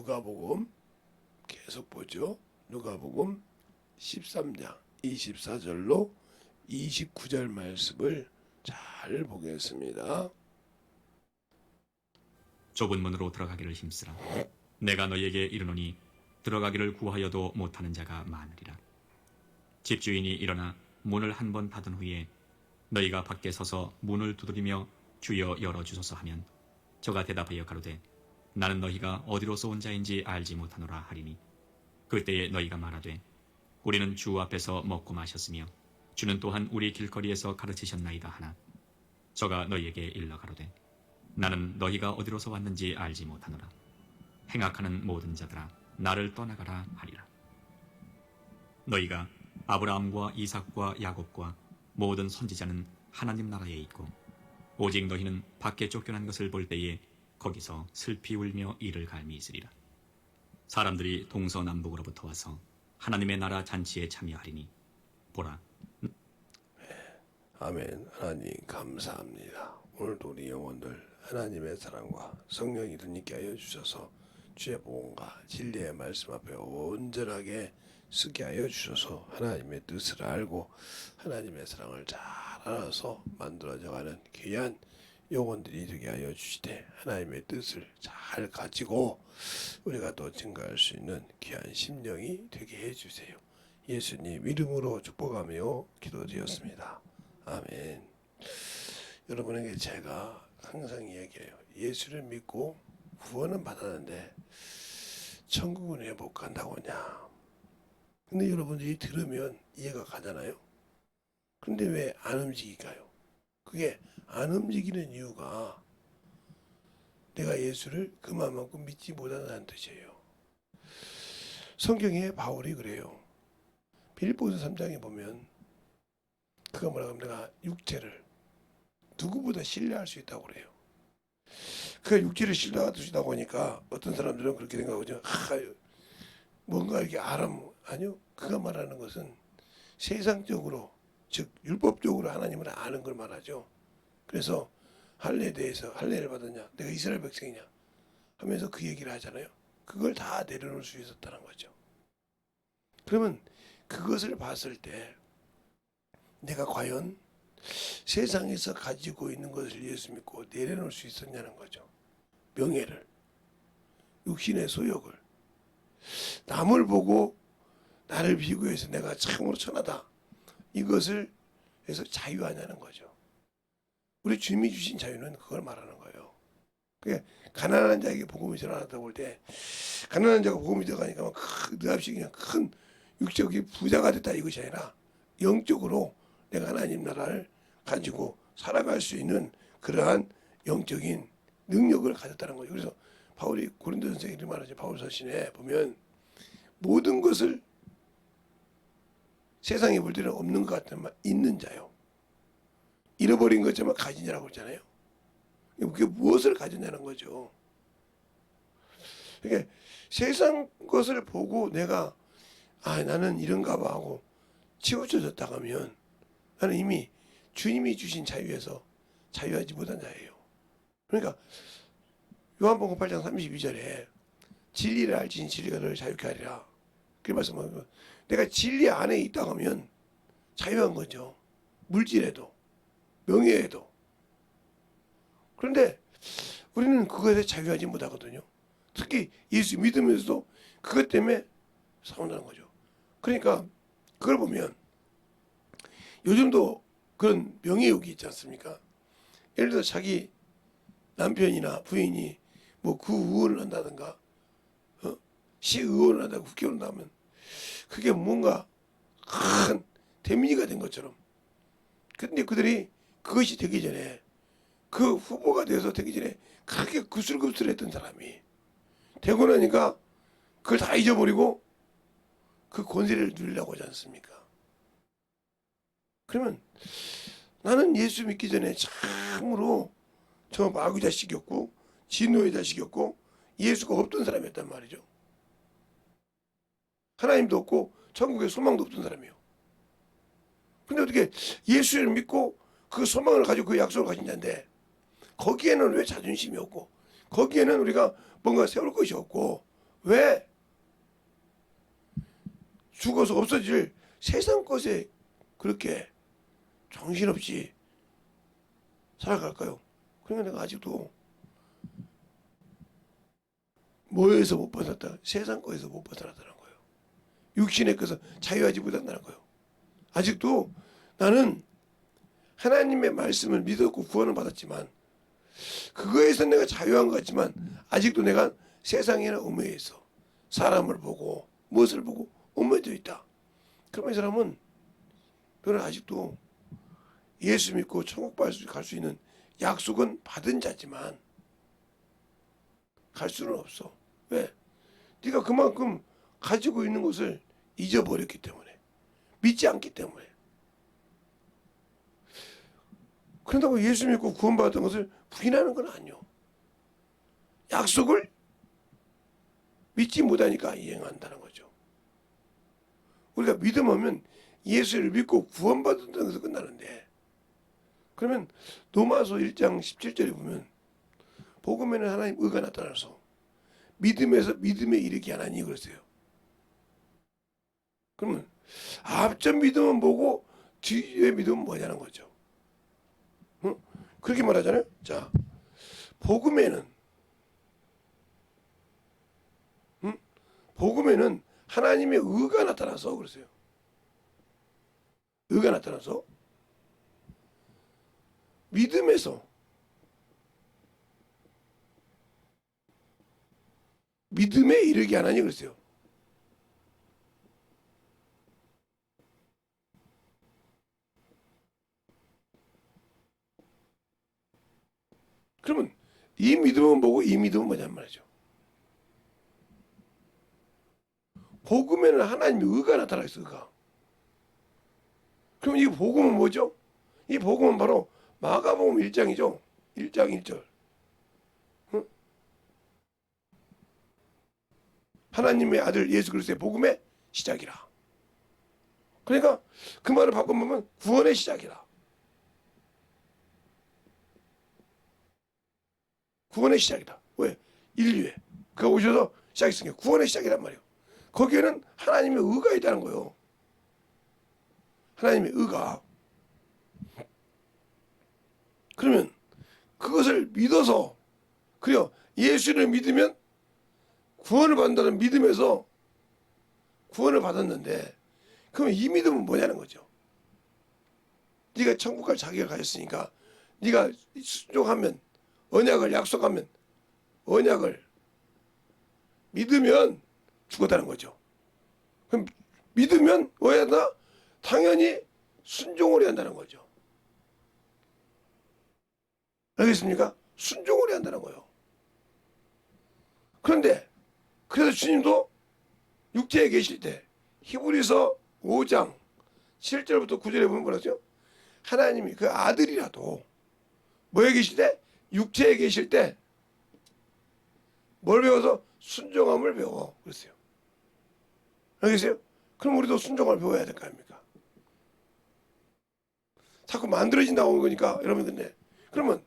누가복음 계속 보죠. 누가복음 13장 24절로 29절 말씀을 잘 보겠습니다. 좁은 문으로 들어가기를 힘쓰라. 내가 너희에게 이르노니 들어가기를 구하여도 못하는 자가 많으리라. 집주인이 일어나 문을 한 번 닫은 후에 너희가 밖에 서서 문을 두드리며 주여 열어주소서 하면 저가 대답하여 가로되 나는 너희가 어디로서 온 자인지 알지 못하노라 하리니 그때에 너희가 말하되 우리는 주 앞에서 먹고 마셨으며 주는 또한 우리 길거리에서 가르치셨나이다 하나 저가 너희에게 일러 가로되 나는 너희가 어디로서 왔는지 알지 못하노라. 행악하는 모든 자들아 나를 떠나가라 하리라. 너희가 아브라함과 이삭과 야곱과 모든 선지자는 하나님 나라에 있고 오직 너희는 밖에 쫓겨난 것을 볼 때에 거기서 슬피 울며 이를 갈미 있으리라. 사람들이 동서남북으로부터 와서 하나님의 나라 잔치에 참여하리니 보라. 아멘. 하나님 감사합니다. 오늘도 우리 영혼들 하나님의 사랑과 성령이 있게 하여 주셔서 주의 복음과 진리의 말씀 앞에 온전하게 쓰게 하여 주셔서 하나님의 뜻을 알고 하나님의 사랑을 잘 알아서 만들어져가는 귀한 영혼들이 되게 하여 주시되 하나님의 뜻을 잘 가지고 우리가 또 증거할 수 있는 귀한 심령이 되게 해주세요. 예수님 이름으로 축복하며 기도드렸습니다. 아멘. 여러분에게 제가 항상 얘기해요. 예수를 믿고 구원은 받았는데 천국은 왜 못 간다고 하냐. 근데 여러분들이 들으면 이해가 가잖아요. 그런데 왜 안 움직일까요? 그게 안 움직이는 이유가 내가 예수를 그만큼 믿지 못한다는 뜻이에요. 성경에 바울이 그래요. 빌립보서 3장에 보면 그가 뭐라고 하면 내가 육체를 누구보다 신뢰할 수 있다고 그래요. 그가 육체를 신뢰할 수 있다고 하니까 어떤 사람들은 그렇게 생각하죠. 뭔가 이렇게 아니요. 그가 말하는 것은 세상적으로 즉 율법적으로 하나님을 아는 걸 말하죠. 그래서 할례에 대해서 할례를 받았냐, 내가 이스라엘 백성이냐 하면서 그 얘기를 하잖아요. 그걸 다 내려놓을 수 있었다는 거죠. 그러면 그것을 봤을 때 내가 과연 세상에서 가지고 있는 것을 예수 믿고 내려놓을 수 있었냐는 거죠. 명예를, 육신의 소욕을, 남을 보고 나를 비교해서 내가 참으로 천하다. 이것을 해서 자유하냐는 거죠. 우리 주님이 주신 자유는 그걸 말하는 거예요. 그러니까 가난한 자에게 복음이 전하다 볼 때 가난한 자가 복음이 들어가니까 느닷없이 그냥 큰 육적인 부자가 됐다 이것이 아니라 영적으로 내가 하나님 나라를 가지고 살아갈 수 있는 그러한 영적인 능력을 가졌다는 거죠. 그래서 바울이 고린도전서에 이렇게 말하죠. 바울 서신에 보면 모든 것을 세상에 볼 때는 없는 것 같지만 있는 자요. 잃어버린 것처럼 가진 자라고 그러잖아요. 그게 무엇을 가졌냐는 거죠. 그러니까 세상 것을 보고 내가 나는 이런가 봐 하고 치우쳐졌다고 하면 나는 이미 주님이 주신 자유에서 자유하지 못한 자예요. 그러니까 요한복음 8장 32절에 진리를 알지니 진리가 너를 자유케 하리라. 그 말씀은 내가 진리 안에 있다고 하면 자유한 거죠. 물질에도 명예에도. 그런데 우리는 그것에 자유하지 못하거든요. 특히 예수 믿으면서도 그것 때문에 싸운다는 거죠. 그러니까 그걸 보면 요즘도 그런 명예욕이 있지 않습니까? 예를 들어 자기 남편이나 부인이 뭐 구의원을 한다든가 시의원을 한다고 국회의원을 하면 그게 뭔가 큰 데미지가 된 것처럼. 근데 그들이 그것이 되기 전에 그 후보가 돼서 되기 전에 그렇게 구슬구슬했던 사람이 되고 나니까 그걸 다 잊어버리고 그 권세를 누리려고 하지 않습니까? 그러면 나는 예수 믿기 전에 참으로 저 마귀 자식이었고 진노의 자식이었고 예수가 없던 사람이었단 말이죠. 하나님도 없고 천국에 소망도 없던 사람이에요. 근데 어떻게 예수를 믿고 그 소망을 가지고 그 약속을 가진 자인데 거기에는 왜 자존심이 없고 거기에는 우리가 뭔가 세울 것이 없고 왜 죽어서 없어질 세상 것에 그렇게 정신없이 살아갈까요? 그러니까 내가 아직도 뭐에서 못 벗어났다? 세상 거에서 못 벗어났다는 거예요. 육신의 것에서 자유하지 못한다는 거예요. 아직도 나는 하나님의 말씀을 믿었고 구원을 받았지만 그거에서 내가 자유한 것 같지만 아직도 내가 세상에는 얽매여 사람을 보고 무엇을 보고 얽매여 있다. 그러면 이 사람은 너는 아직도 예수 믿고 천국 갈 수 있는 약속은 받은 자지만 갈 수는 없어. 왜? 네가 그만큼 가지고 있는 것을 잊어버렸기 때문에, 믿지 않기 때문에. 그런다고 예수 믿고 구원받은 것을 부인하는 건 아니요. 약속을 믿지 못하니까 이행한다는 거죠. 우리가 믿음하면 예수를 믿고 구원받았다는 것에서 끝나는데, 그러면 로마서 1장 17절에 보면 복음에는 하나님 의가 나타나서 믿음에서 믿음에 이르게 하나니 그랬어요. 그러면 앞전 믿음은 뭐고 뒤에 믿음은 뭐냐는 거죠. 응? 그렇게 말하잖아요. 자, 복음에는 복음에는 하나님의 의가 나타나서 그랬어요. 의가 나타나서 믿음에서 믿음에 이르게 하나니 그랬어요. 그러면 이 믿음은 뭐고 이 믿음은 뭐냐는 말이죠. 복음에는 하나님의 의가 나타나 있어. 의가. 그럼 이 복음은 뭐죠? 이 복음은 바로 마가복음 1장이죠. 1장 1절. 응? 하나님의 아들 예수 그리스도의 복음의 시작이라. 그러니까 그 말을 바꿔보면 구원의 시작이라. 구원의 시작이다. 왜? 인류에 그가 오셔서 시작했으니까 구원의 시작이란 말이에요. 거기에는 하나님의 의가 있다는 거예요. 하나님의 의가. 그러면 그것을 믿어서 그래요. 예수를 믿으면 구원을 받는다는 믿음에서 구원을 받았는데 그러면 이 믿음은 뭐냐는 거죠. 네가 천국 갈 자격을 가졌으니까 네가 순종하면 언약을 약속하면 언약을 믿으면 죽었다는 거죠. 그럼 믿으면 뭐 해야 되나? 당연히 순종을 해야 한다는 거죠. 알겠습니까? 순종을 해야 한다는 거예요. 그런데 그래서 주님도 육체에 계실 때 히브리서 5장 7절부터 9절에 보면 뭐라죠? 하나님이 그 아들이라도 뭐에 계실 때? 육체에 계실 때 뭘 배워서? 순종함을 배워. 그랬어요. 알겠어요? 그럼 우리도 순종을 배워야 될 거 아닙니까? 자꾸 만들어진다고 한 거니까 여러분 근데 그러면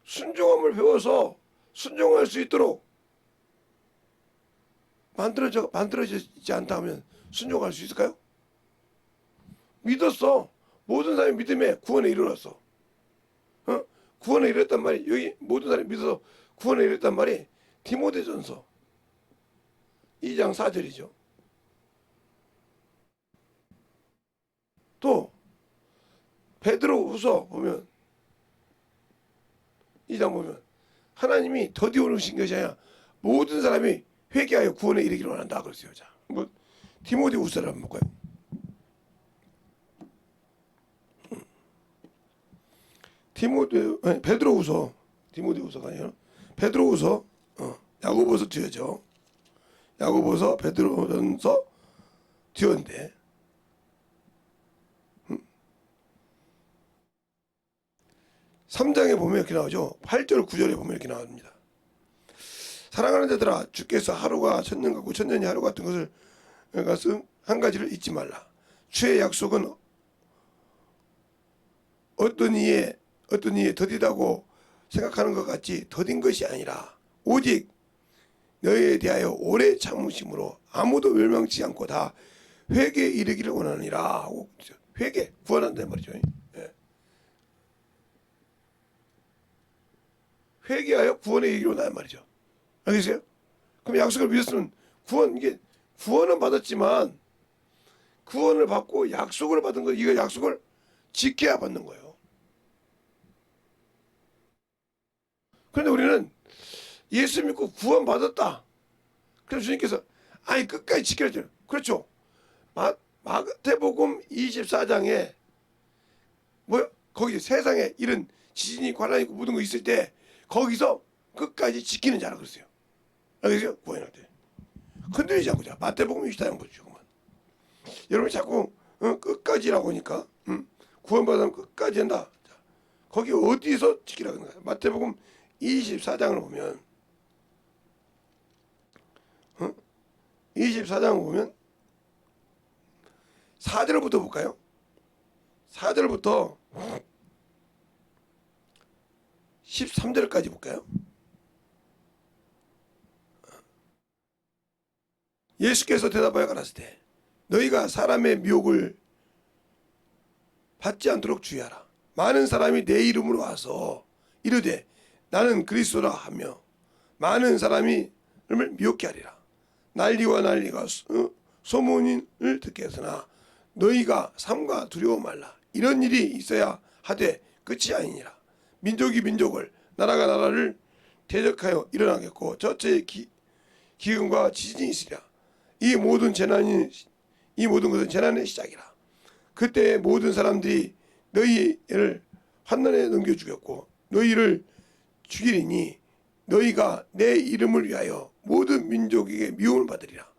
순종함을 배워서 순종할 수 있도록 만들어지지 않다 하면 순종할 수 있을까요? 믿었어. 모든 사람이 믿음에 구원에 이르렀어. 어? 구원에 이르렀단 말이 여기 모든 사람이 믿어서 구원에 이르렀단 말이 디모데전서 2장 4절이죠. 또 베드로후서 보면 2장 보면 하나님이 더디 오르신 것이 아니라 모든 사람이 회개하여 구원에 이르기를 원한다 그랬어요. 자, 뭐 디모데후서를 한번 볼까요? 디모데후서가 아니라 베드로후서 야고보서 뒤에죠. 야고보서 베드로전서 뒤인데 3장에 보면 이렇게 나오죠. 8절 9절에 보면 이렇게 나옵니다. 사랑하는 자들아 주께서 하루가 천년 같고 천년이 하루 같은 것은 한 가지를 잊지 말라. 주의 약속은 어떤 이에 더디다고 생각하는 것 같이 더딘 것이 아니라 오직 너희에 대하여 오래 참으심으로 아무도 멸망치 않고 다 회개에 이르기를 원하느니라 하고 회개 구원한다는 말이죠. 예. 회개하여 구원에 이르기를 원하는 말이죠. 알겠어요? 그럼 약속을 믿었으면 이게 구원은 받았지만 구원을 받고 약속을 받은 거 이거 약속을 지켜야 받는 거예요. 그런데 우리는 예수 믿고 구원 받았다. 그래서 주님께서 아니 끝까지 지켜야 돼요. 그렇죠. 마태복음 24장에 뭐요? 거기 세상에 이런 지진이 관란 있고 모든 거 있을 때 거기서 끝까지 지키는 자라 그랬어요. 알겠어요? 구원할 때 흔들리지 않고 자. 마태복음 24장 보죠. 여러분 자꾸 끝까지라고 하니까 구원받으면 끝까지 한다. 자, 거기 어디서 지키라고 하는 거야? 마태복음 24장을 보면 24장을 보면 4절부터 볼까요? 4절부터 13절까지 볼까요? 예수께서 대답하여 가라사대 너희가 사람의 미혹을 받지 않도록 주의하라. 많은 사람이 내 이름으로 와서 이르되 나는 그리스도라 하며 많은 사람이 미혹게 하리라. 난리와 난리가 소문을 듣게 하으나 너희가 삼가 두려워 말라. 이런 일이 있어야 하되 끝이 아니니라. 민족이 민족을 나라가 나라를 대적하여 일어나겠고 저체의 기근과 지진이 있으리라. 이 모든 것은 재난의 시작이라. 그때 모든 사람들이 너희를 환난에 넘겨주겠고 너희를 죽이리니 너희가 내 이름을 위하여 모든 민족에게 미움을 받으리라.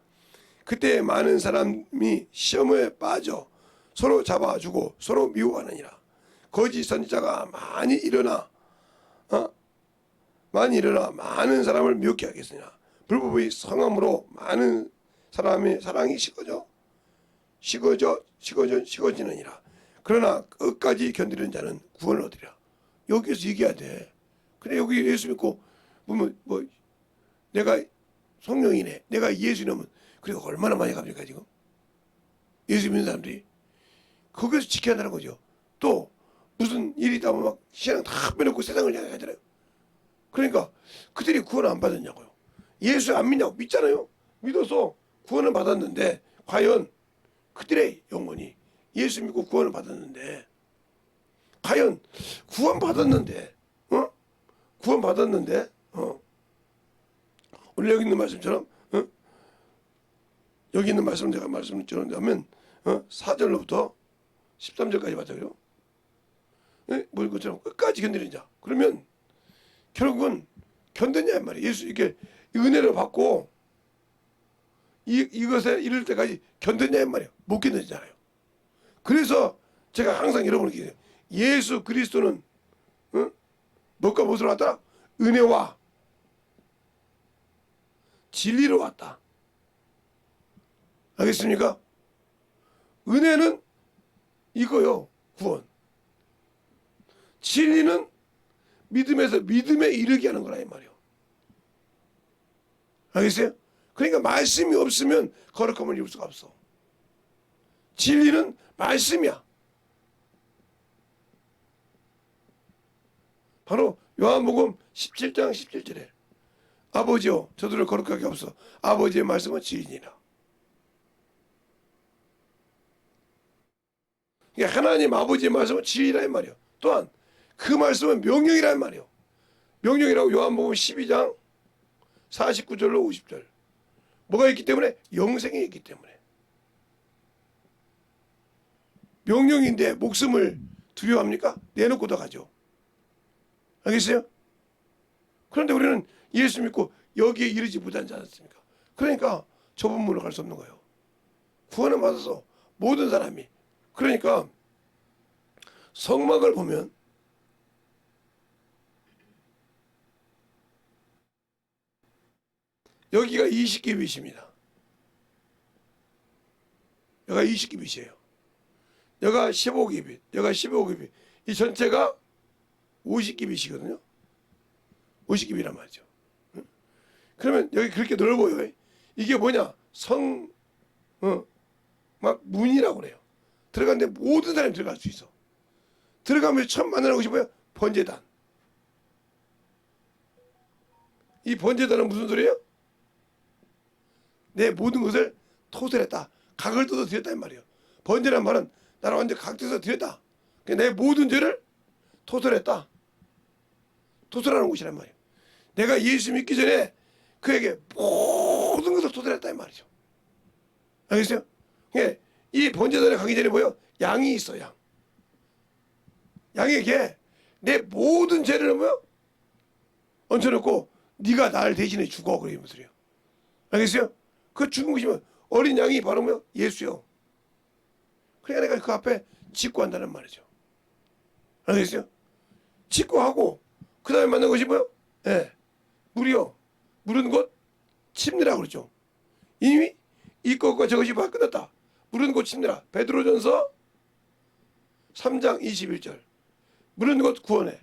그때 많은 사람이 시험에 빠져 서로 잡아주고 서로 미워하느니라. 거짓 선지자가 많이 일어나 많은 사람을 미혹게 하겠으나 불법의 성함으로 많은 사람의 사랑이 식어지느니라. 그러나 끝까지 견디는 자는 구원을 얻으리라. 여기서 얘기해야 돼. 근데 여기 예수 믿고 보면 내가 성령이네, 내가 예수님은 그리고 얼마나 많이 갑니까 지금? 예수 믿는 사람들이 거기서 지켜야 한다는 거죠. 또 무슨 일이 있다면 막 신앙 다 빼놓고 세상을 향해 가잖아요. 그러니까 그들이 구원 안 받았냐고요. 예수 안 믿냐고. 믿잖아요. 믿어서 구원을 받았는데 과연 그들의 영혼이 예수 믿고 구원을 받았는데 과연 구원 받았는데 오늘 여기 있는 말씀처럼 여기 있는 말씀 제가 말씀을 드린다면 4절로부터 13절까지 봤잖아요. 뭐 이것처럼 끝까지 견디는 자. 그러면 결국은 견뎠냐 이 말이에요. 예수 이렇게 은혜를 받고 이것에 이를 때까지 견뎠냐 이 말이에요. 못 견뎠잖아요. 그래서 제가 항상 여러분에게 얘기해요. 예수 그리스도는 뭐가 무엇으로 왔더라? 은혜와 진리로 왔다. 알겠습니까? 은혜는 이거요. 구원. 진리는 믿음에서 믿음에 이르게 하는 거라 이 말이에요. 알겠어요? 그러니까 말씀이 없으면 거룩함을 이룰 수가 없어. 진리는 말씀이야. 바로 요한복음 17장 17절에 아버지여 저들을 거룩하게 하옵소서. 아버지의 말씀은 진리니라. 그러니까 하나님 아버지의 말씀은 진리라 이 말이에요. 또한 그 말씀은 명령이라 이 말이에요. 명령이라고 요한복음 12장 49절로 50절. 뭐가 있기 때문에? 영생이 있기 때문에. 명령인데 목숨을 두려워합니까? 내놓고도 가죠. 알겠어요? 그런데 우리는 예수 믿고 여기에 이르지 못하지 않았습니까? 그러니까 좁은 문으로 갈 수 없는 거예요. 구원을 받아서 모든 사람이. 그러니까 성막을 보면 여기가 20기빗입니다. 여기가 20기빗이에요. 여기가 15기빗, 여기가 15기빗. 이 전체가 50기빗이거든요. 50기빗이란 말이죠. 그러면 여기 그렇게 넓어요. 이게 뭐냐? 막 문이라고 그래요. 들어갔는데 모든 사람이 들어갈 수 있어. 들어가면서 처음 만나는 것이 뭐야? 번제단. 이 번제단은 무슨 소리예요? 내 모든 것을 토설했다. 각을 뜯어 드렸다 이 말이에요. 번제란 말은 나를 완전 각져서 드렸다. 내 모든 죄를 토설했다. 토설하는 곳이란 말이에요. 내가 예수 믿기 전에 그에게 모든 것을 토설했다 이 말이죠. 알겠어요? 이 번제단에 가기 전에 뭐요? 양이 있어. 양에게 내 모든 죄를 뭐요? 얹혀놓고 네가 나를 대신해 죽어. 그런 소리요. 알겠어요? 그 죽은 것이 뭐 어린 양이 바로 뭐요? 예수요. 그러니까 내가 그 앞에 직구한다는 말이죠. 알겠어요? 직구하고 그 다음에 만난 것이 뭐요? 물이요. 물은 곧 침례라 그러죠. 이미 이것과 저것이 다 끝났다. 물은 곧 침례라. 베드로전서 3장 21절. 물은 곧 구원해.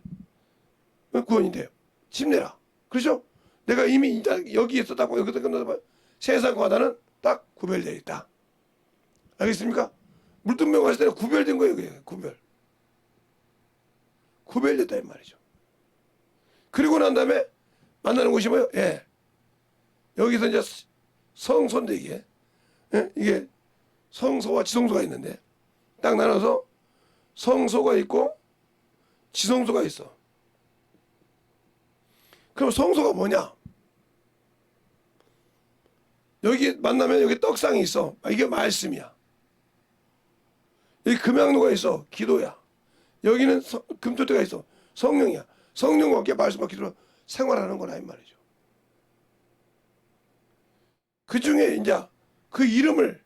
구원인데요. 침례라. 그렇죠? 내가 이미 여기에서 딱 여기서 끝나서 세상과 나는 딱 구별되어 있다. 알겠습니까? 물등명 갔을 때는 구별된 거예요. 그게 구별. 구별됐다 이 말이죠. 그리고 난 다음에 만나는 곳이 뭐예요? 여기서 이제 성소인데 이게 성소와 지성소가 있는데 딱 나눠서 성소가 있고 지성소가 있어. 그럼 성소가 뭐냐? 여기 만나면 여기 떡상이 있어. 이게 말씀이야. 여기 금양로가 있어. 기도야. 여기는 금토대가 있어. 성령이야. 성령과 함께 말씀과 기도로 생활하는 거라 이 말이죠. 그 중에 이제 그 이름을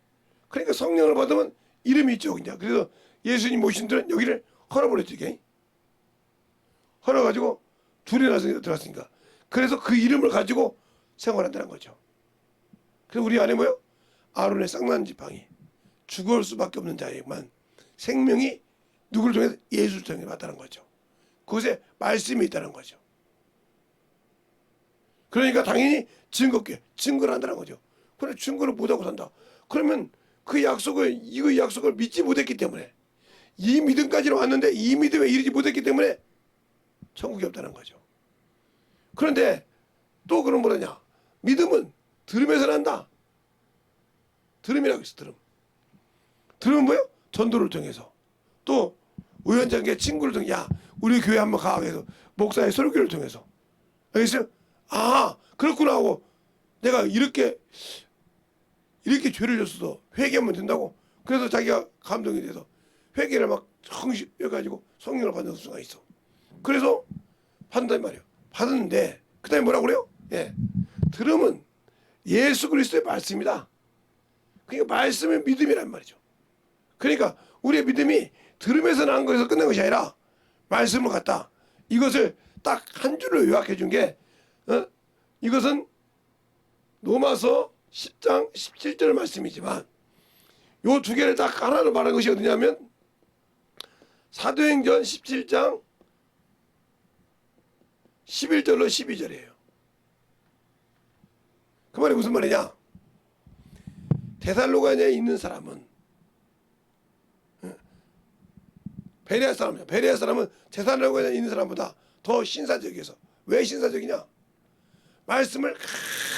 그러니까 성령을 받으면 이름이 있죠. 이제 그래서 예수님 모신 들은 여기를 헐어버렸지. 헐어가지고 둘이나 들어갔으니까. 그래서 그 이름을 가지고 생활한다는 거죠. 그래서 우리 안에 뭐요? 아론의 쌍난 지팡이. 죽을 수밖에 없는 자에게만 생명이 누구를 통해서 예수를 통해 왔다는 거죠. 그곳에 말씀이 있다는 거죠. 그러니까 당연히 증거를 한다는 거죠. 그래 증거를 못하고 산다. 그러면 그 약속을 이 약속을 믿지 못했기 때문에 이 믿음까지는 왔는데 이 믿음에 이르지 못했기 때문에 천국이 없다는 거죠. 그런데 또 그런 뭐냐? 믿음은 들음에서 난다. 들음이라고 있어. 들음은 뭐예요? 전도를 통해서 또 우연찮게 친구를 통해 야 우리 교회 한번 가 해서 목사의 설교를 통해서 알겠어요? 아 그렇구나 하고 내가 이렇게 죄를 졌어도 회개하면 된다고 그래서 자기가 감동이 돼서 회개를 막 성실해가지고 성령을 받는 수가 있어. 그래서 받는단 말이에요. 받았는데 그 다음에 뭐라고 그래요? 들음은 예수 그리스도의 말씀이다. 그러니까 말씀은 믿음이란 말이죠. 그러니까 우리의 믿음이 들음에서 난 것에서 끝난 것이 아니라 말씀을 갖다 이것을 딱 한 줄로 요약해 준 게 이것은 로마서 10장 17절 말씀이지만 요 두 개를 딱 하나로 말한 것이 어디냐면 사도행전 17장 11절로 12절이에요. 그 말이 무슨 말이냐? 데살로가냐에 있는 사람은 베레아 사람이야. 베레아 사람은 데살로가냐에 있는 사람보다 더 신사적이어서. 왜 신사적이냐? 말씀을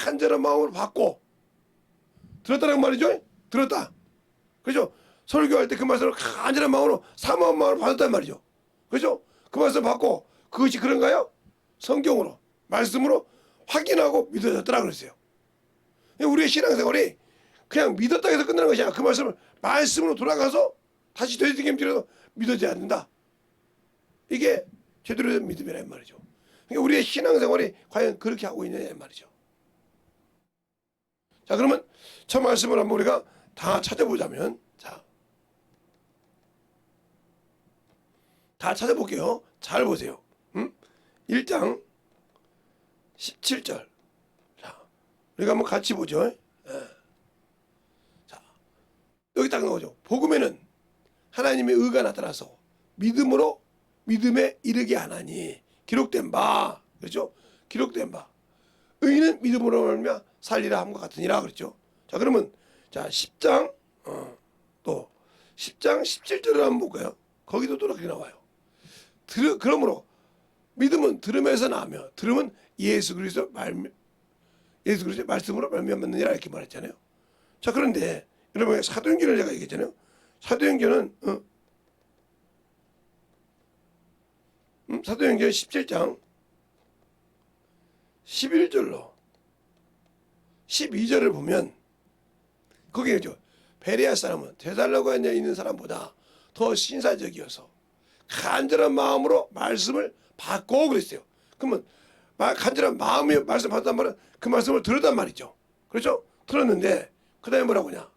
간절한 마음으로 받고 들었다는 말이죠. 들었다. 그렇죠? 설교할 때 그 말씀을 간절한 마음으로 사모한 마음으로 받았단 말이죠. 그렇죠? 그 말씀 받고 그것이 그런가요? 성경으로 말씀으로 확인하고 믿어졌더라 그랬어요. 우리의 신앙생활이 그냥 믿었다 해서 끝나는 것이 아니라 그 말씀을 말씀으로 돌아가서 다시 되새김질해서 믿어져야 된다. 이게 제대로 된 믿음이란 말이죠. 그러니까 우리의 신앙생활이 과연 그렇게 하고 있느냐 말이죠. 자 그러면 저 말씀을 한번 우리가 다 찾아보자면 다 찾아볼게요. 잘 보세요. 1장 17절. 자, 우리가 한번 같이 보죠. 자, 여기 딱 나오죠. 복음에는 하나님의 의가 나타나서 믿음으로 믿음에 이르게 하나니 기록된 바. 그렇죠? 기록된 바. 의인은 믿음으로 말미암아 살리라 함과 같으니라 그랬죠. 자 그러면 자 10장 또 10장 17절을 한번 볼까요? 거기도 또 이렇게 나와요. 그러므로 믿음은 들음에서 나며 들음은 예수 그리스도의 말씀으로 말미암느니라 이렇게 말했잖아요. 자 그런데 여러분 사도행전을 제가 얘기했잖아요. 사도행전은 사도행전 17장 11절로 12절을 보면 거기에죠. 베레아 사람은 데살로니가에 있는 사람보다 더 신사적이어서 간절한 마음으로 말씀을 받고 그랬어요. 그러면 간절한 마음이 말씀 받았단 말은 그 말씀을 들었단 말이죠. 그렇죠? 들었는데 그 다음에 뭐라고 하냐.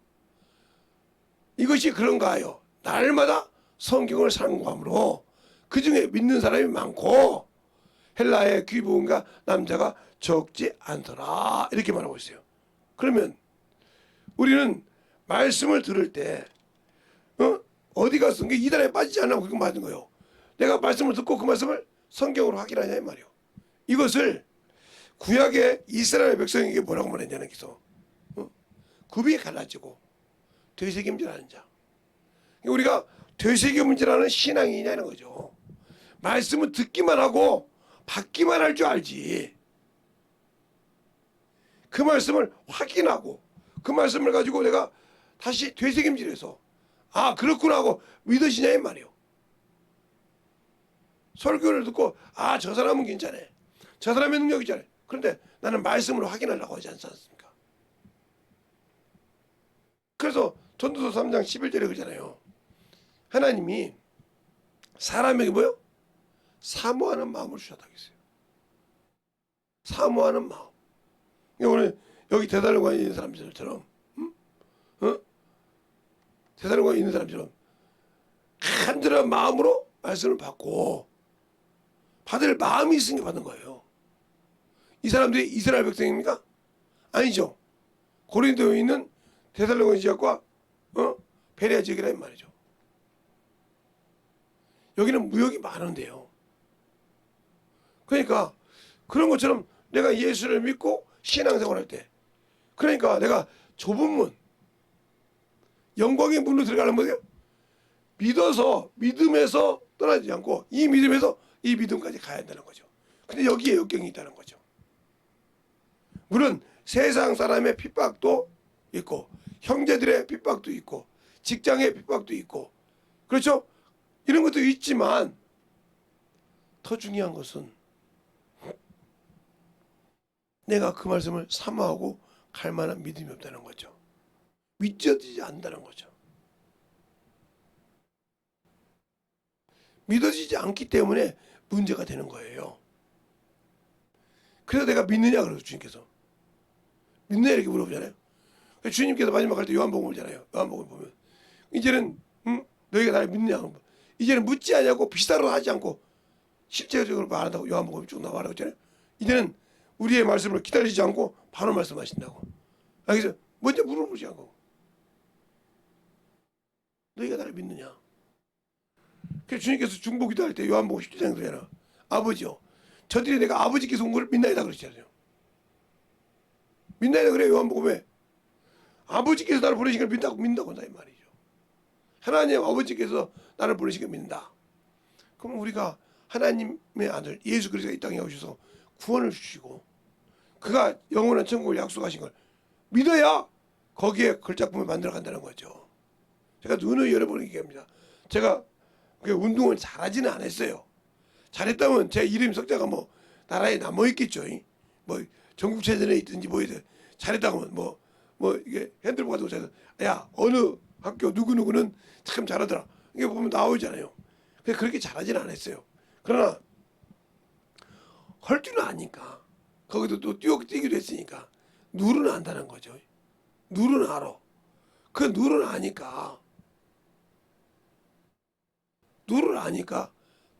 이것이 그런가 하여 날마다 성경을 상고함으로 그 중에 믿는 사람이 많고 헬라의 귀부인과 남자가 적지 않더라 이렇게 말하고 있어요. 그러면 우리는 말씀을 들을 때 어디 가서 이단에 빠지지 않으면 그거 맞는 거예요. 내가 말씀을 듣고 그 말씀을 성경으로 확인하냐 이 말이에요. 이것을 구약의 이스라엘 백성에게 뭐라고 말했냐는 게서 굽이 갈라지고 되새김질하는 자. 우리가 되새김질하는 신앙이냐는 거죠. 말씀은 듣기만 하고 받기만 할 줄 알지. 그 말씀을 확인하고 그 말씀을 가지고 내가 다시 되새김질해서 아 그렇구나 하고 믿으시냐 이 말이에요. 설교를 듣고 아 저 사람은 괜찮아. 저 사람의 능력이 있잖아요. 그런데 나는 말씀으로 확인하려고 하지 않습니까? 그래서 전도서 3장 11절에 그러잖아요. 하나님이 사람에게 뭐요? 사모하는 마음을 주셨다고 했어요. 사모하는 마음. 오늘 여기 데살로니가에 있는 사람들처럼 데살로니가에 있는 사람처럼 간절한 마음으로 말씀을 받고 받을 마음이 있으니까 받은 거예요. 이 사람들이 이스라엘 백성입니까? 아니죠. 고린도에 있는 데살로니가 지역과 베레아 지역이란 말이죠. 여기는 무역이 많은데요. 그러니까 그런 것처럼 내가 예수를 믿고 신앙생활할 때 그러니까 내가 좁은 문 영광의 문으로 들어가는 거예요. 믿어서 믿음에서 떠나지 않고 이 믿음에서 이 믿음까지 가야 한다는 거죠. 근데 여기에 역경이 있다는 거죠. 물론 세상 사람의 핍박도 있고 형제들의 핍박도 있고 직장의 핍박도 있고 그렇죠? 이런 것도 있지만 더 중요한 것은 내가 그 말씀을 사모하고 갈 만한 믿음이 없다는 거죠. 믿어지지 않는다는 거죠. 믿어지지 않기 때문에 문제가 되는 거예요. 그래서 내가 믿느냐 그래서 주님께서 믿느냐 이렇게 물어보잖아요. 주님께서 마지막 할 때 요한복음을 잖아요. 요한복음 보면 이제는 너희가 나를 믿느냐 이제는 묻지 않냐고 비싸로 하지 않고 실제적으로 말한다고 요한복음이 쭉 나와라고 했잖아요. 이제는 우리의 말씀을 기다리지 않고 바로 말씀하신다고. 그래서 먼저 물어보지 않고 너희가 나를 믿느냐. 그래서 주님께서 중보기도 할 때 요한복음 17장에 그러잖아. 아버지요 저들이 내가 아버지께서 온 걸 믿나이다 그러시잖아요. 믿나이다 그래 요한복음에 아버지께서 나를 보내신 걸 믿는다고 한다 이 말이죠. 하나님 아버지께서 나를 보내신 걸 믿는다. 그럼 우리가 하나님의 아들 예수 그리스도가 이 땅에 오셔서 구원을 주시고 그가 영원한 천국을 약속하신 걸 믿어야 거기에 걸작품을 만들어 간다는 거죠. 제가 누누이 여러 번 얘기합니다. 제가 운동을 잘하지는 않았어요. 잘했다면 제 이름 석자가 뭐 나라에 남아 있겠죠. 뭐 전국체전에 있든지 뭐이든 잘했다고 하면 뭐 이게 핸들보가 도서 야 어느 학교 누구누구는 참 잘하더라. 이게 보면 나오잖아요. 그렇게 잘하지는 않았어요. 그러나 할 줄은 아니까 거기도 또 뛰기도 했으니까 누르는 안다는 거죠. 누르는 알아. 그 누르는 아니까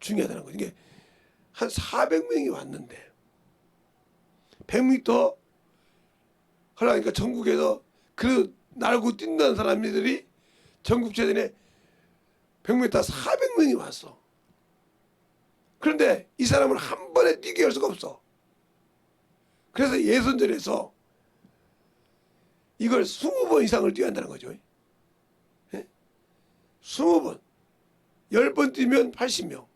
중요하다는 거죠. 이게 한 400명이 왔는데 100m 하려니까 전국에서 그 날고 뛴다는 사람들이 전국체전에 100m 400명이 왔어. 그런데 이 사람을 한 번에 뛰게 할 수가 없어. 그래서 예선전에서 이걸 20번 이상을 뛰어야 한다는 거죠. 예? 20번. 10번 뛰면 80명.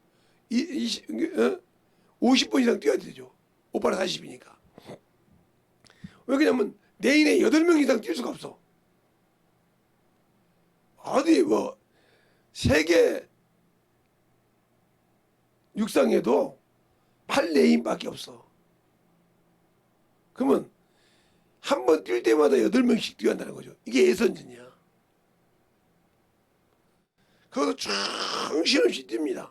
50번 이상 뛰어야 되죠. 오빠는 40이니까. 왜 그러냐면 내인에 8명 이상 뛸 수가 없어. 어디 뭐 세계 육상에도 8레인밖에 없어. 그러면 한 번 뛸 때마다 8명씩 뛰어야 한다는 거죠. 이게 예선전이야. 그것도 정신없이 뜁니다.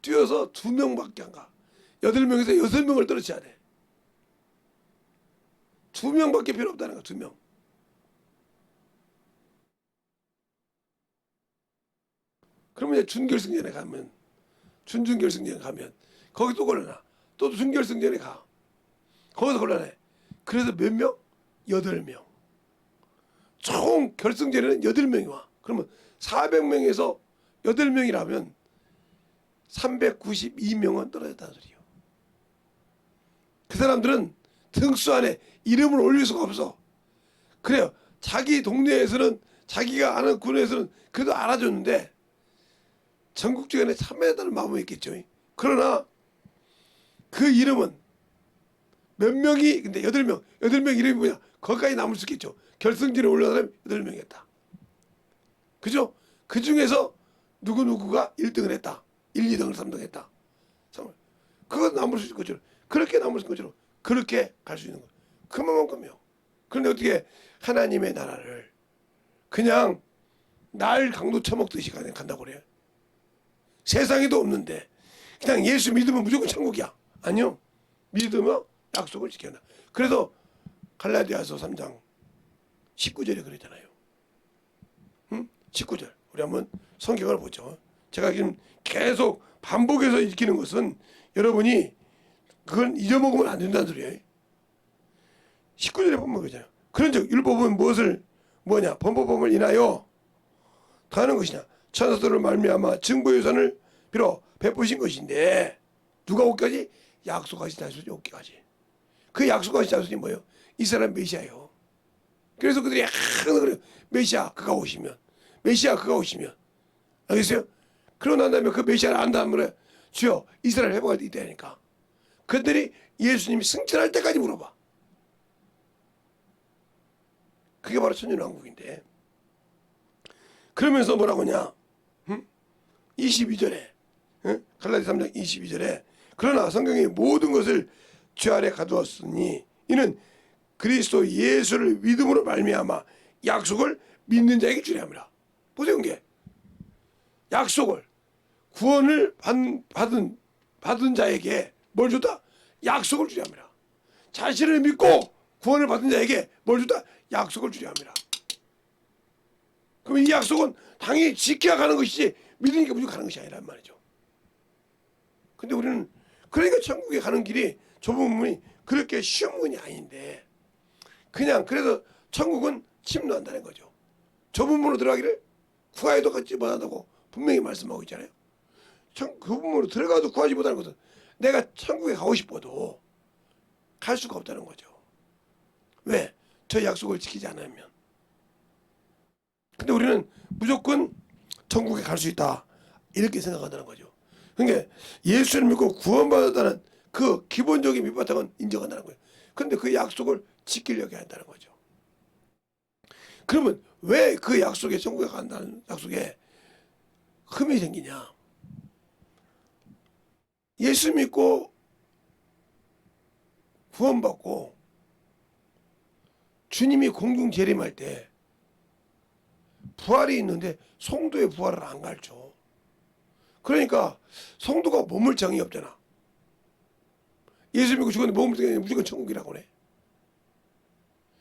뛰어서 2명밖에 안 가. 8명에서 6명을 떨어져야 돼. 2명밖에 필요 없다는 거야. 2명. 그러면 이제 준결승전에 가면, 준결승전에 가면 거기 또 골라놔. 또 준결승전에 가. 거기서 골라내. 그래서 몇 명? 8명. 총 결승전에는 8명이 와. 그러면 400명에서 8명이라면 392명은 떨어졌다는 소리예요. 그 사람들은 등수 안에 이름을 올릴 수가 없어. 그래요. 자기 동네에서는, 자기가 아는 군에서는 그래도 알아줬는데 전국주연에 참여했다는 마음이 있겠죠. 그러나 그 이름은 몇 명이, 근데 8명 이름이 뭐냐? 거기까지 남을 수 있겠죠. 결승전에 올라가면 8명이었다. 그죠? 그 중에서 누구누구가 1등을 했다. 1, 2등을 3등 했다. 그건 남을 수 있는 거죠. 그렇게 남을 수 있는 거죠. 그렇게 갈 수 있는 거. 그만큼요. 그런데 어떻게 하나님의 나라를 그냥 날 강도 쳐먹듯이 그냥 간다고 그래요. 세상에도 없는데 그냥 예수 믿으면 무조건 천국이야. 아니요. 믿으면 약속을 지켜야 한다. 그래서 갈라디아서 3장 19절에 그러잖아요. 19절. 우리 한번 성경을 보죠. 제가 지금 계속 반복해서 읽히는 것은 여러분이 그건 잊어먹으면 안 된다는 소리예요. 19절에 보면 그러잖아요. 그런즉 율법은 무엇을 뭐냐? 범법범을 인하여 더하는 것이냐? 천사들을 말미암아 증거 유산을 빌어 베푸신 것인데 누가 오기까지? 약속하신 자손이 오기까지. 그 약속하신 자손이 뭐예요? 이스라엘 메시아예요. 그래서 그들이 항상 그래요. 메시아 그가 오시면, 메시아 그가 오시면, 알겠어요? 그러고 난 다음에 그 메시아를 안다면 그래. 주여 이스라엘 회복할 때 이때니까. 그들이 예수님이 승천할 때까지 물어봐. 그게 바로 천년왕국인데. 그러면서 뭐라고 하냐? 22절에 갈라디 3장 22절에 그러나 성경이 모든 것을 죄 아래 가두었으니 이는 그리스도 예수를 믿음으로 말미암아 약속을 믿는 자에게 주려 함이라. 보세요. 이게 약속을 구원을 받은 자에게 뭘 줬다? 약속을 주려 함이라. 자신을 믿고 구원을 받은 자에게 뭘 줬다? 약속을 주려 함이라. 그럼 이 약속은 당연히 지켜야 가는 것이지 믿으니까 무조건 가는 것이 아니란 말이죠. 근데 우리는 그러니까 천국에 가는 길이 좁은 문이 그렇게 쉬운 문이 아닌데 그냥 그래서 천국은 침노한다는 거죠. 좁은 문으로 들어가기를 구하여도 갖지 못한다고 분명히 말씀하고 있잖아요. 그 문으로 들어가도 구하지 못하는 것은 내가 천국에 가고 싶어도 갈 수가 없다는 거죠. 왜? 저 약속을 지키지 않으면. 근데 우리는 무조건 천국에 갈 수 있다 이렇게 생각한다는 거죠. 그러니까 예수를 믿고 구원받았다는 그 기본적인 밑바탕은 인정한다는 거예요. 그런데 그 약속을 지키려고 한다는 거죠. 그러면 왜 그 약속에 천국에 간다는 약속에 흠이 생기냐? 예수 믿고 구원받고 주님이 공중 재림할 때 부활이 있는데 성도의 부활을 안 가르쳐. 그러니까 성도가 머물 장이 없잖아. 예수 믿고 죽었는데 머물 장이 무조건 천국이라고 그래.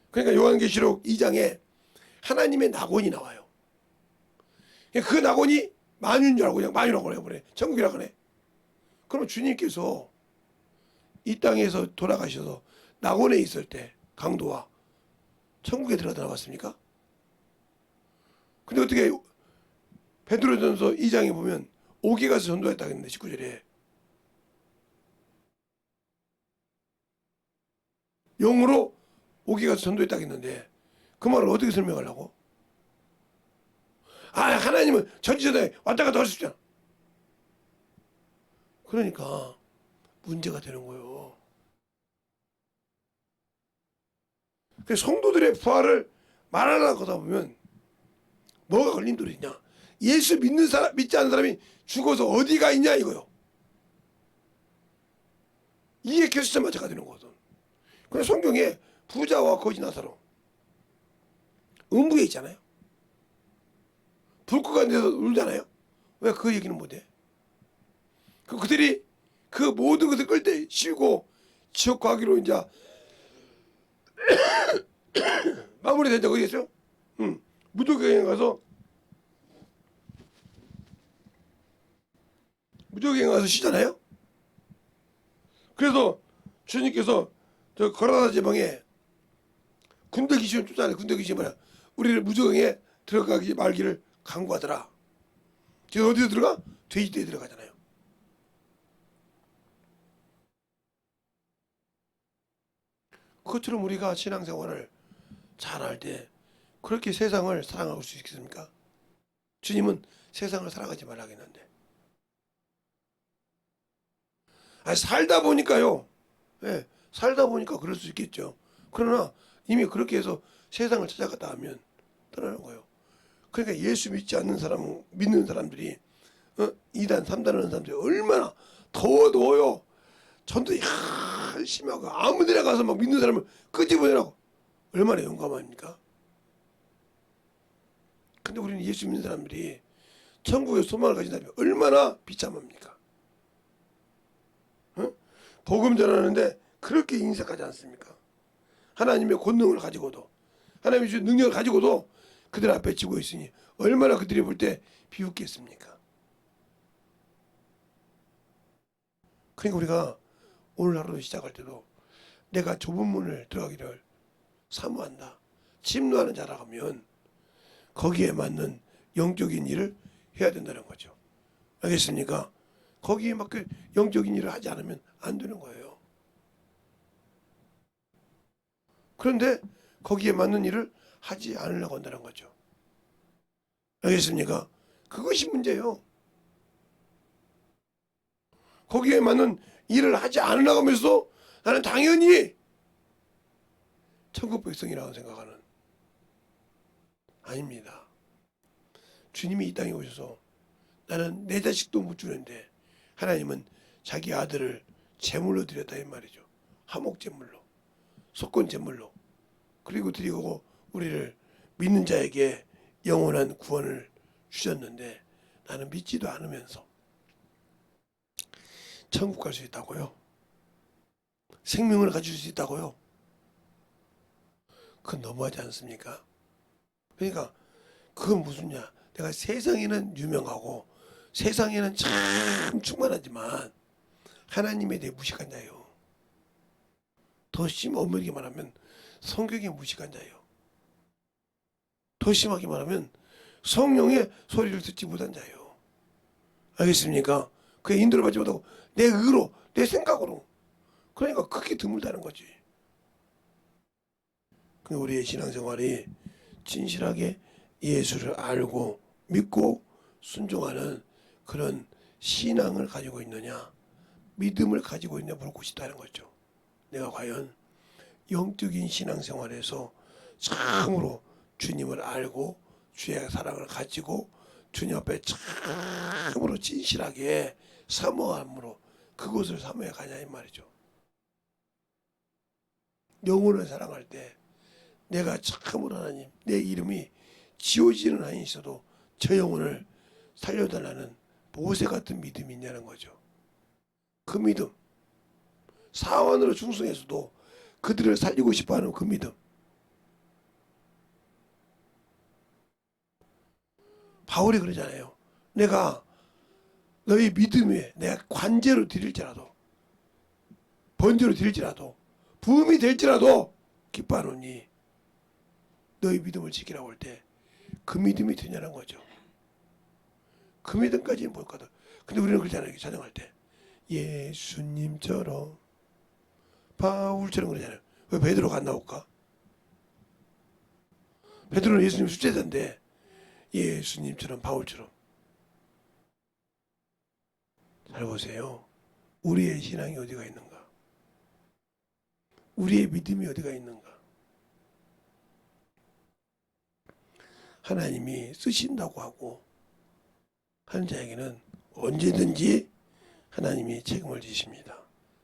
그러니까 요한계시록 2장에 하나님의 낙원이 나와요. 그 낙원이 만유인 줄 알고 그냥 만유라고 그래. 천국이라고 그래. 그럼 주님께서 이 땅에서 돌아가셔서 낙원에 있을 때 강도와 천국에 들어갔습니까? 근데 어떻게 베드로전서 2장에 보면 옥에 가서 전도했다 했는데 19절에 영으로 옥에 가서 전도했다 했는데 그 말을 어떻게 설명하려고? 하나님은 전지전능에 왔다 갔다 할 수 있잖아. 그러니까 문제가 되는 거예요. 그래서 성도들의 부활을 말하려고 하다 보면 뭐가 걸림돌이냐? 예수 믿지 않는 사람이 죽어서 어디가 있냐 이거요. 이게 결실점 맞춰가 되는 거거든. 그래서 성경에 부자와 거지 나사로 음부에 있잖아요. 불꽃 같은 데서 울잖아요. 왜 그 얘기는 못해? 그들이 그 모든 것을 끌 때 쉬고 지옥 가기로 이제 마무리된다고 그랬죠? 무적행에 가서 쉬잖아요. 그래서 주님께서 저 거라사 지방에 군대 귀신을 쫓아내. 군대 귀신이 뭐야? 우리를 무적행에 들어가기 말기를 강구하더라. 지금 어디에 들어가? 돼지떼에 들어가잖아요. 그것처럼 우리가 신앙생활을 잘할 때 그렇게 세상을 사랑할 수 있겠습니까? 주님은 세상을 사랑하지 말라 했는데 살다 보니까요. 예, 살다 보니까 그럴 수 있겠죠. 그러나 이미 그렇게 해서 세상을 찾아갔다 하면 떠나는 거예요. 그러니까 예수 믿지 않는 사람, 믿는 사람들이 2단, 3단 하는 사람들이 얼마나 더워요. 전도 열심히 하고 아무 데나 가서 막 믿는 사람을 끄집어내라고 얼마나 용감합니까? 근데 우리는 예수 믿는 사람들이 천국의 소망을 가진다면 얼마나 비참합니까? 복음 전하는데 그렇게 인색하지 않습니까? 하나님의 권능을 가지고도 하나님의 주신 능력을 가지고도 그들 앞에 지고 있으니 얼마나 그들이 볼 때 비웃겠습니까? 그러니까 우리가 오늘 하루 시작할 때도 내가 좁은 문을 들어가기를 사모한다. 침노하는 자라 하면 거기에 맞는 영적인 일을 해야 된다는 거죠. 알겠습니까? 거기에 맞게 영적인 일을 하지 않으면 안 되는 거예요. 그런데 거기에 맞는 일을 하지 않으려고 한다는 거죠. 알겠습니까? 그것이 문제예요. 거기에 맞는 일을 하지 않으려고 하면서 나는 당연히 천국 백성이라고 생각하는 아닙니다. 주님이 이 땅에 오셔서 나는 내 자식도 못 주는데 하나님은 자기 아들을 제물로 드렸다 이 말이죠. 화목제물로, 속건제물로. 그리고 드리고 우리를 믿는 자에게 영원한 구원을 주셨는데 나는 믿지도 않으면서 천국 갈 수 있다고요? 생명을 가질 수 있다고요? 그건 너무하지 않습니까? 그러니까 그건 무슨냐? 내가 세상에는 유명하고 세상에는 참 충만하지만 하나님에 대해 무식한 자예요. 더 엄하게 말하면 성경에 무식한 자예요. 더 심하게 말하면 성령의 소리를 듣지 못한 자예요. 알겠습니까? 그의 인도를 받지 못하고 내 의로, 내 생각으로. 그러니까 크게 드물다는 거지. 우리의 신앙생활이 진실하게 예수를 알고 믿고 순종하는 그런 신앙을 가지고 있느냐, 믿음을 가지고 있느냐 물고 싶다는 거죠. 내가 과연 영적인 신앙생활에서 참으로 주님을 알고 주의 사랑을 가지고 주님 앞에 참으로 진실하게 사모함으로 그곳을 사모해 가냐 이 말이죠. 영혼을 사랑할 때 내가 참으로 하나님 내 이름이 지워지는 한이 있어도 저 영혼을 살려달라는 모세 같은 믿음이 있냐는 거죠. 그 믿음, 사원으로 충성해서도 그들을 살리고 싶어하는 그 믿음. 바울이 그러잖아요. 내가 너희 믿음에 내가 관제로 드릴지라도 번제로 드릴지라도 부음이 될지라도 기뻐하노니 너희 믿음을 지키라고 할 때 그 믿음이 되냐는 거죠. 그 믿음까지는 못 가도. 근데 우리는 그러잖아요. 찬양할 때 예수님처럼 바울처럼 그러잖아요. 왜 베드로가 안 나올까? 베드로는 예수님 수제자인데 예수님처럼 바울처럼. 잘 보세요. 우리의 신앙이 어디가 있는가? 우리의 믿음이 어디가 있는가? 하나님이 쓰신다고 하고 하는 자에게는 언제든지 하나님이 책임을 지십니다.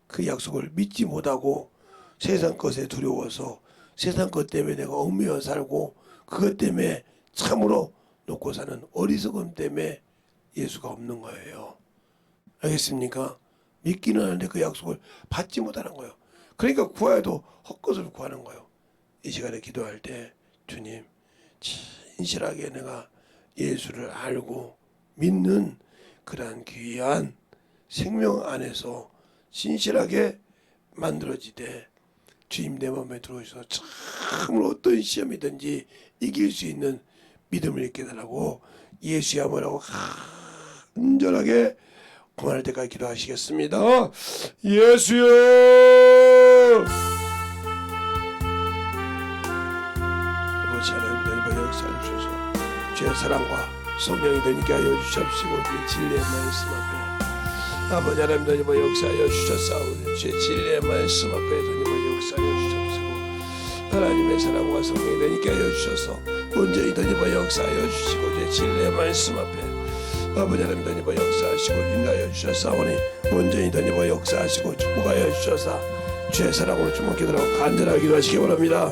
그 약속을 믿지 못하고 세상 것에 두려워서 세상 것 때문에 내가 얽매여 살고 그것 때문에 참으로 놓고 사는 어리석음 때문에 예수가 없는 거예요. 알겠습니까? 믿기는 하는데 그 약속을 받지 못하는 거예요. 그러니까 구하여도 헛것을 구하는 거예요. 이 시간에 기도할 때 주님 진실하게 내가 예수를 알고 믿는 그러한 귀한 생명 안에서 진실하게 만들어지되 주님 내 마음에 들어오셔서 참으로 어떤 시험이든지 이길 수 있는 믿음을 있게 달라고 예수야말로 간절하게 그만할 때까지 기도하시겠습니다. 예수여 아버지 하나님 역사해 주셔서 주의 사랑과 성령이 되니까 하여 주시옵시고 주의 진리의 말씀 앞에 아버지 하나님 되니까 역사하여 주셨사오니 주의 진리의 말씀 앞에 되니까 역사하여 주셨시고 하나님의 사랑과 성령이 되니까 하여 주셔서 온전히 되니까 역사하여 주시고 주의 진리의 말씀 앞에 아버지 하나님 되니까 역사하시고 인도하여 주셨사오니 온전히 되니까 역사하시고 축복하여 주셔서 주의 사랑으로 주목하도록 간절하게 기도하시기 바랍니다.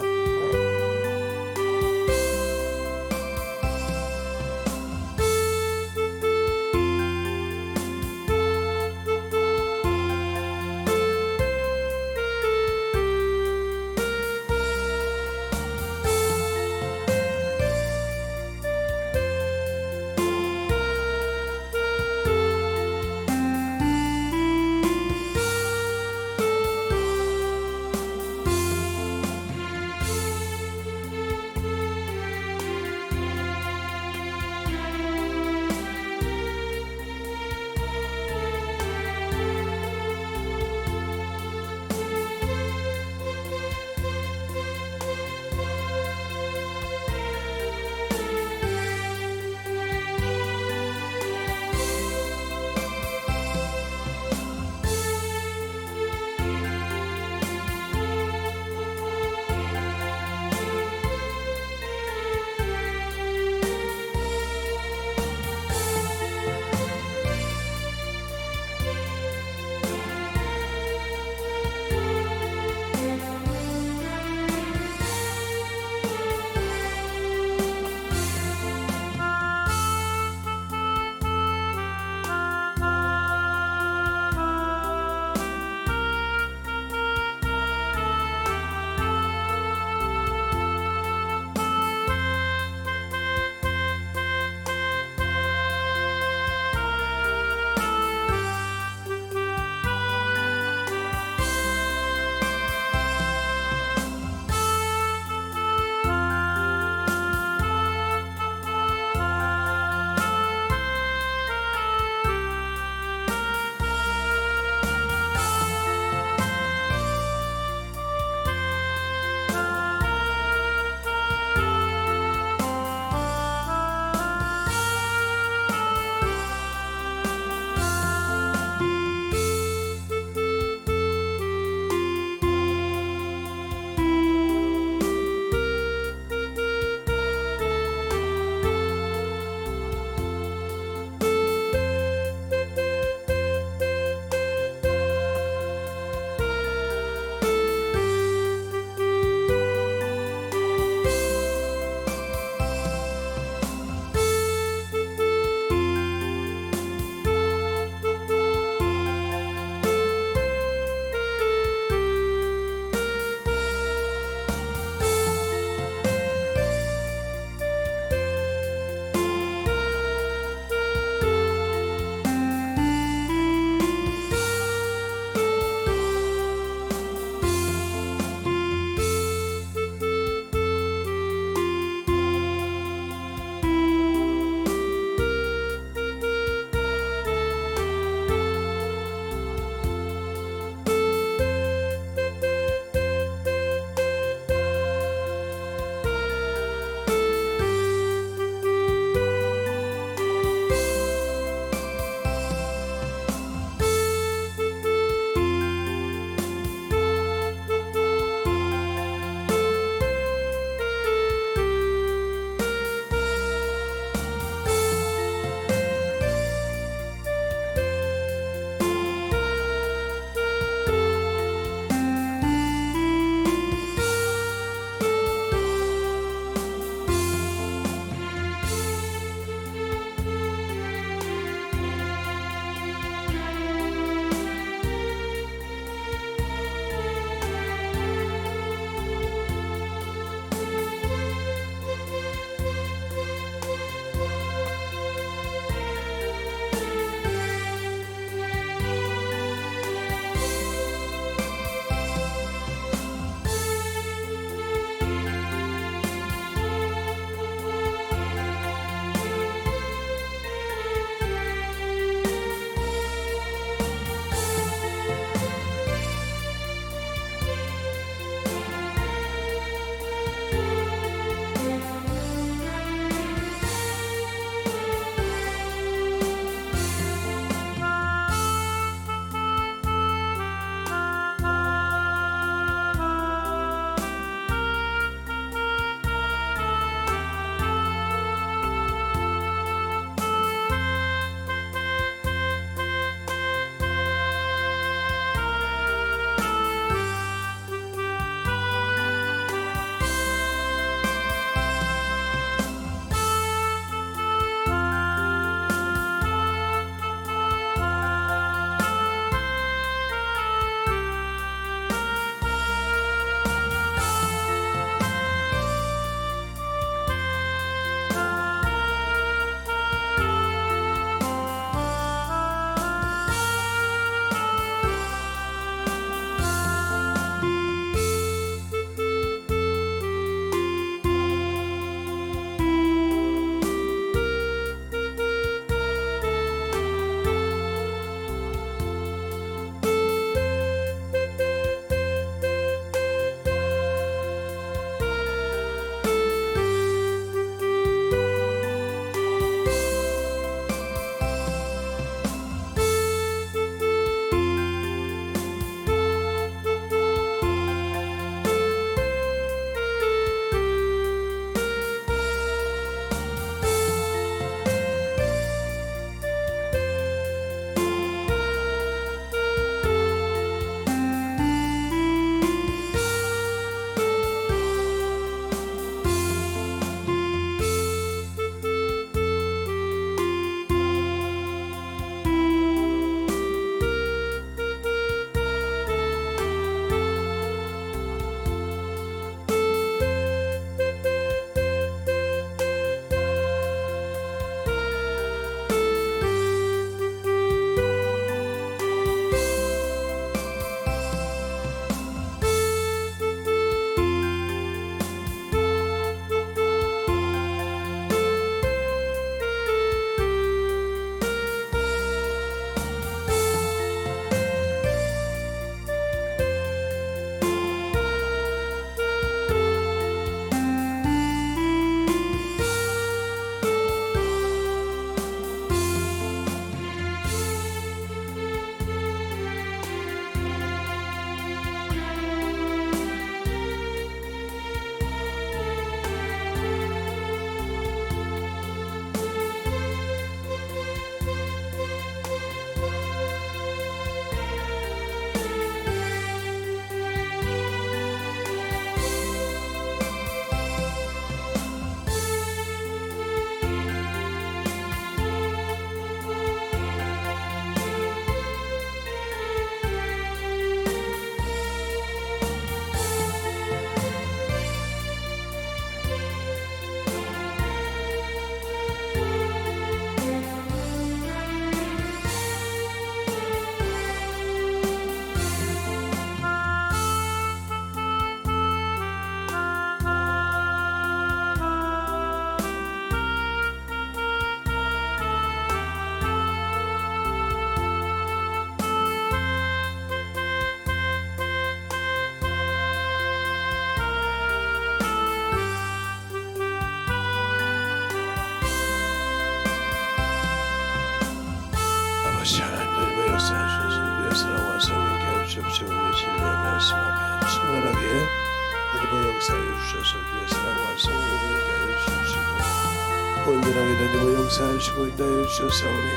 온전하게 다니고 역사하시고 인도하여 주셨사오니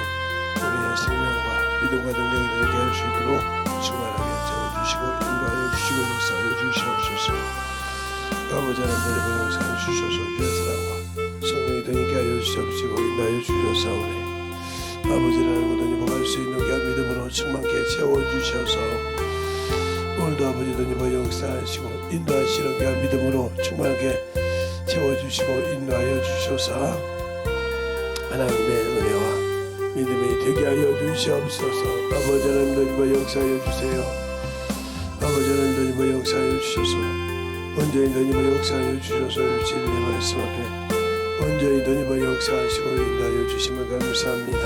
우리의 생명과 믿음과 능력이 되게 할 수 있도록 충만하게 채워주시고 인도하여 주시고 역사하여 주시옵소서. 아버지 하나님 역사하여 주셔서 주의 사랑과 성령이 되게 하여 주시옵시고 인도하여 주셨사오니 아버지를 알고 다니고 수 있는 귀한 믿음으로 충만케 채워주셔서 오늘도 아버지 하나님 역사하시고 인도하시는 귀한 믿음으로 충만하게 채워주시고 인도하여 주셔서 하나님의 은혜와 믿음이 되게 하여 주시옵소서. 아버지 하나님 역사하여 주세요. 아버지 하나님 역사하여 주셔서 온전히 하나님 역사하여 주셔서 진리의 말씀 앞에 온전히 하나님 역사하시고 인도하여 주시면 감사합니다.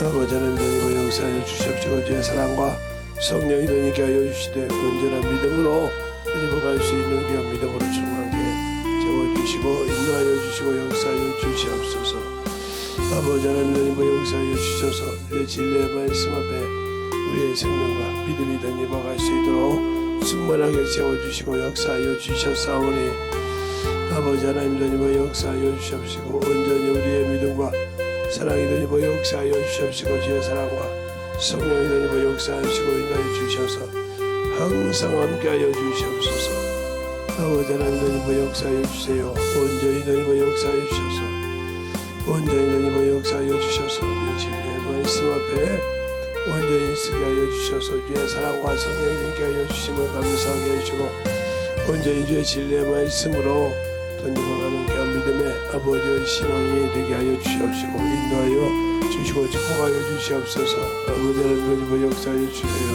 아버지 하나님 역사하여 주시옵시고 주의 사랑과 성령이 되게 하여 주시되 온전한 믿음으로 하나님 갈 수 있는 귀한 믿음으로 충만하게 채워주시고 인도하여 주시고 역사하여 주시옵소서. 아버지 하나님 역사하여 주셔서 우리의 진리의 말씀 앞에 우리의 생명과 믿음이 되게 갈 수 있도록 충만하게 채워주시고 역사하여 주셨사오니 아버지 하나님 역사하여 주시옵시고 온전히 우리의 믿음과 사랑이 되게 역사하여 주시옵시고 주의 사랑과 성령이 되게 역사하시고 인도하여 주셔서 항상 함께하여 주시옵소서. 아버지 하나님 역사하여 주세요. 온전히 되게 역사하여 주셔서 온전히 되게 역사하여 주셔서 우리의 진리의 말씀 앞에 온전히 쓰게 하여 주셔서 주의 사랑과 성령이 되게 하여 주심을 감사하게 해주시고 온전히 주의 진리의 말씀으로 던져가는 귀한 믿음의 아버지의 신앙이 되게 하여 주시옵시고 인도하여 주시고 축복하여 주시옵소서. 아버지 하나님 역사하여 주세요.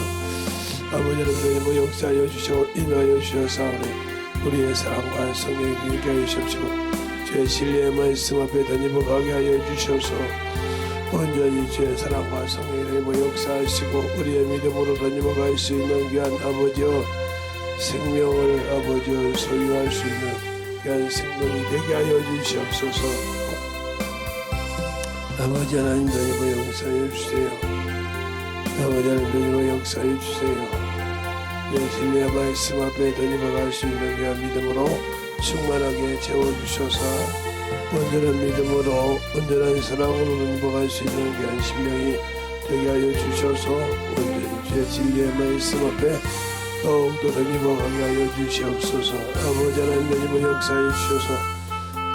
아버지 하나님 역사하여 주시고 인도하여 주셔서 우리의 사랑과 성령이 되게 하여 주시옵시고 주의 진리의 말씀 앞에 던져가게 하여 주셔서 온전히 주의 사랑과 성령이 역사하시고 우리의 믿음으로 던져갈 수 있는 귀한 아버지여 생명을 아버지여 소유할 수 있는 귀한 생명이 되게 하여 주시옵소서. 아버지 하나님 역사하여 주세요. 아버지 하나님 역사하여 주세요. 내 진리의 말씀 앞에 던져갈 수 있는 귀한 믿음으로 충만하게 채워주셔서 온전한 믿음으로 온전한 사랑으로 던져갈 수 있는 귀한 심령이 되게 하여 주셔서 온전히 주의 진리의 말씀 앞에 더욱더 던져가게 하여 주시옵소서. 아버지 하나님 역사해 주셔서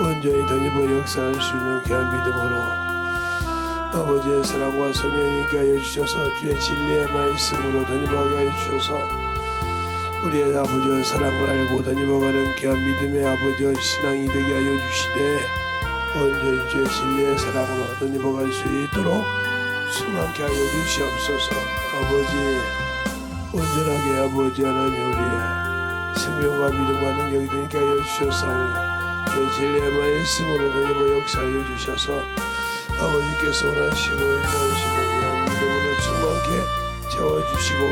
온전히 던져 역사할 수 있는 귀한 믿음으로 아버지의 사랑과 성령이 있게 하여 주셔서 주의 진리의 말씀으로 던져가게 하여 주셔서 우리의 아버지의 사랑을 알고 던져가는 귀한 믿음의 아버지의 신앙이 되게 하여 주시되 온전히 주의 진리의 사랑으로 던져갈 수 있도록 충만케 하여 주시옵소서. 아버지 온전하게 아버지 하나님 우리의 생명과 믿음과 능력이 되게 하여 주셔서 주의 진리의 말씀으로 던져 역사하여 주셔서 아버지께서 원하시고 인도하시고 위한 믿음으로 충만케 채워주시고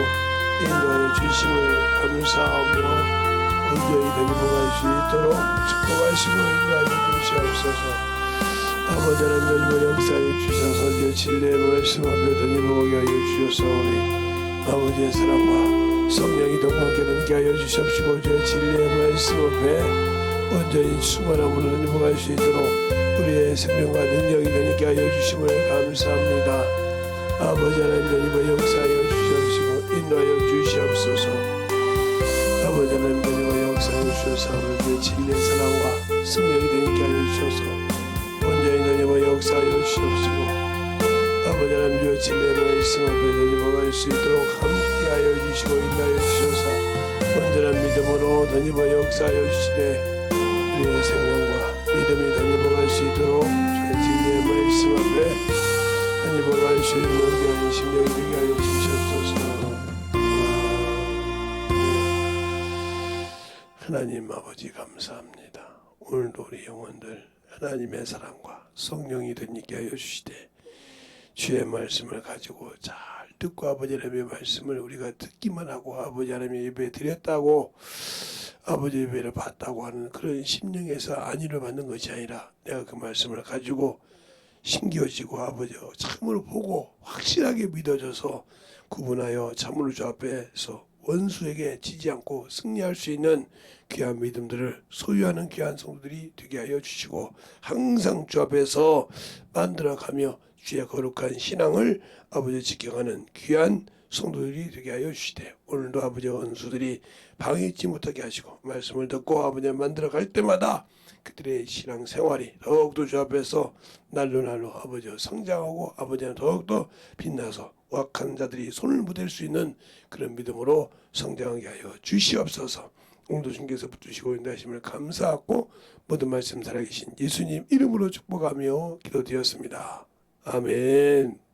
인도하여 주심을 감사하며 온전히 던져갈 수 있도록 축복하시고 인도하여 주시옵소서. 아버지 하나님 역사해 주셔서 주의 진리의 말씀 앞에 던져보게 하여 주셨사오니 아버지의 사랑과 성령이 동반케 던지게 하여 주시옵시고 주의 진리의 말씀 앞에 온전히 충만함으로 던져갈 수 있도록 우리의 생명과 능력이 되게 하여 주심을 감사합니다. 아버지 하나님 역사하여 주시옵시고 인도하여 주시옵소서. 아버지 하나님 역사하여 주셔서 아버지의 진리의 사랑과 성령이 되게 하여 주셔서 온전히 역사하여 주시옵시고 아버지 하나님 진리의 말씀 앞에 던져갈 수 있도록 함께하여 주시고 인도하여 주셔서 온전한 믿음으로 던져 역사하여 주시되 우리의 생명과 믿음이 던져갈 수 있도록 주의 진리의 말씀 앞에 던져갈 수 있는 귀한 심령이 되게 하여 주시옵소서. 하나님 아버지 감사합니다. 오늘도 우리 영혼들 하나님의 사랑과 성령이 되게 하여 주시되 주의 말씀을 가지고 잘 듣고 아버지 하나님의 말씀을 우리가 듣기만 하고 아버지 하나님의 예배 드렸다고 아버지 예배를 받다고 하는 그런 심령에서 안위를 받는 것이 아니라 내가 그 말씀을 가지고 신겨지고 아버지 참으로 보고 확실하게 믿어져서 구분하여 참으로 주 앞에서 원수에게 지지 않고 승리할 수 있는 귀한 믿음들을 소유하는 귀한 성도들이 되게 하여 주시고, 항상 주 앞에서 만들어가며 주의 거룩한 신앙을 아버지 지켜가는 귀한 성도들이 되게 하여 주시되, 오늘도 아버지 원수들이 방해치 못하게 하시고 말씀을 듣고 아버지 만들어갈 때마다 그들의 신앙 생활이 더욱더 주 앞에서 날로 아버지 성장하고 아버지는 더욱더 빛나서 악한 자들이 손을 못 댈 수 있는 그런 믿음으로 성장하게 하여 주시옵소서. 오늘도 주님께서 붙드시고 인도하심을 감사하고 모든 말씀 살아계신 예수님 이름으로 축복하며 기도드렸습니다. 아멘.